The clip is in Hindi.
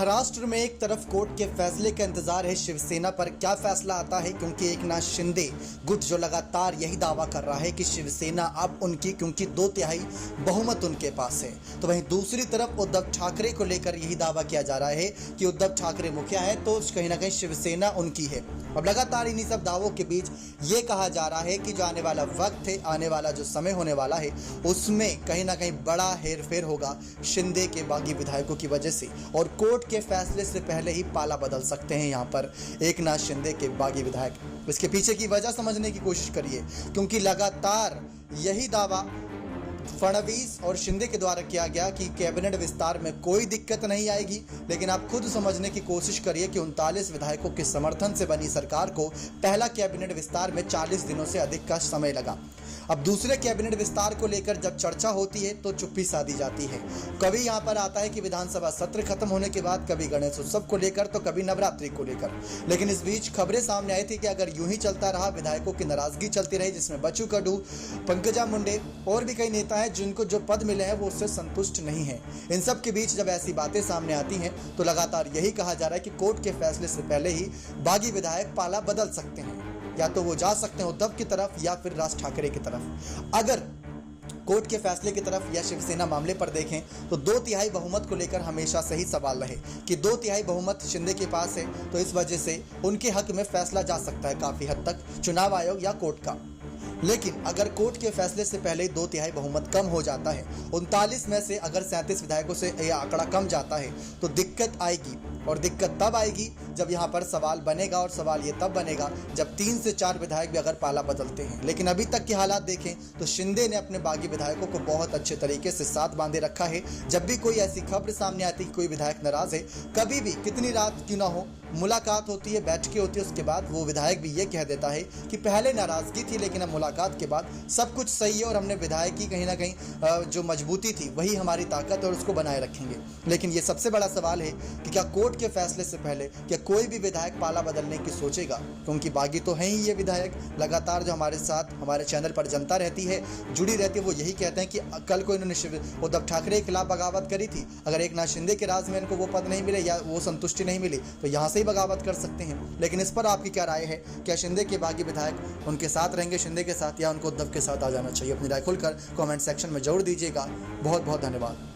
महाराष्ट्र में एक तरफ कोर्ट के फैसले का इंतजार है, शिवसेना पर क्या फैसला आता है, क्योंकि एकनाथ शिंदे गुट जो लगातार यही दावा कर रहा है कि शिवसेना अब उनकी, क्योंकि 2/3 बहुमत उनके पास है। तो वहीं दूसरी तरफ उद्धव ठाकरे को लेकर यही दावा किया जा रहा है कि उद्धव ठाकरे मुखिया है तो कहीं ना कहीं शिवसेना उनकी है। अब लगातार इन्हीं सब दावों के बीच ये कहा जा रहा है कि जो आने वाला वक्त है, आने वाला जो समय होने वाला है, उसमें कहीं ना कहीं बड़ा हेरफेर होगा शिंदे के बागी विधायकों की वजह से, और कोर्ट के फैसले से पहले ही पाला बदल सकते हैं यहाँ पर एकनाथ शिंदे के बागी विधायक। इसके पीछे की वजह समझने की कोशिश करिए, क्योंकि लगातार यही दावा फडणवीस और शिंदे के द्वारा किया गया कि कैबिनेट विस्तार में कोई दिक्कत नहीं आएगी, लेकिन आप खुद समझने की कोशिश करिए कि 39 विधायकों के समर्थन से बनी सरकार को पहला कैबिनेट विस्तार में 40 दिनों से अधिक का समय लगा। अब दूसरे कैबिनेट विस्तार को लेकर जब चर्चा होती है तो चुप्पी साधी जाती है। कभी यहाँ पर आता है कि विधानसभा सत्र खत्म होने के बाद, कभी गणेश उत्सव को लेकर, तो कभी नवरात्रि को लेकर। लेकिन इस बीच खबरें सामने आई थी कि अगर यूं ही चलता रहा, विधायकों की नाराजगी चलती रही, जिसमें बच्चू कडू, पंकजा मुंडे और भी कई नेता हैं जिनको जो पद मिले हैं वो उससे संतुष्ट नहीं है। इन सब के बीच जब ऐसी बातें सामने आती हैं तो लगातार यही कहा जा रहा है कि कोर्ट के फैसले से पहले ही बागी विधायक पाला बदल सकते हैं, या तो वो जा सकते हैं उद्धव की तरफ या फिर राज ठाकरे की तरफ। अगर कोर्ट के फैसले की तरफ या शिवसेना मामले पर देखें तो 2/3 बहुमत को लेकर हमेशा से ही सवाल रहे कि 2/3 बहुमत शिंदे के पास है, तो इस वजह से उनके हक में फैसला जा सकता है काफ़ी हद तक चुनाव आयोग या कोर्ट का। लेकिन अगर कोर्ट के फैसले से पहले ही 2/3 बहुमत कम हो जाता है, 39 में से अगर 37 विधायकों से यह आंकड़ा कम जाता है, तो दिक्कत आएगी। और दिक्कत तब आएगी जब यहाँ पर सवाल बनेगा, और सवाल ये तब बनेगा जब 3 से 4 विधायक भी अगर पाला बदलते हैं। लेकिन अभी तक के हालात देखें तो शिंदे ने अपने बागी विधायकों को बहुत अच्छे तरीके से साथ बांधे रखा है। जब भी कोई ऐसी खबर सामने आती है कि कोई विधायक नाराज है, कभी भी कितनी रात क्यों ना हो, मुलाकात होती है, बैठकें होती है, उसके बाद वो विधायक भी ये कह देता है कि पहले नाराजगी थी लेकिन अब मुलाकात के बाद सब कुछ सही है, और हमने विधायक की कहीं ना कहीं जो मजबूती थी वही हमारी ताकत, और उसको बनाए रखेंगे। लेकिन ये सबसे बड़ा सवाल है कि क्या कोर्ट के फैसले से पहले क्या कोई भी विधायक पाला बदलने की सोचेगा, क्योंकि बागी तो हैं ही ये विधायक। लगातार जो हमारे साथ हमारे चैनल पर जनता रहती है, जुड़ी रहती है, वो यही कहते हैं कि कल को इन्होंने उद्धव ठाकरे के खिलाफ बगावत करी थी, अगर एकनाथ शिंदे के राज में इनको वो पद नहीं मिले या वो संतुष्टि नहीं मिली तो यहाँ से ही बगावत कर सकते हैं। लेकिन इस पर आपकी क्या राय है? क्या शिंदे के बागी विधायक उनके साथ रहेंगे, शिंदे के साथ, या उनको उद्धव के साथ आ जाना चाहिए? अपनी राय खुलकर कमेंट सेक्शन में जरूर दीजिएगा। बहुत बहुत धन्यवाद।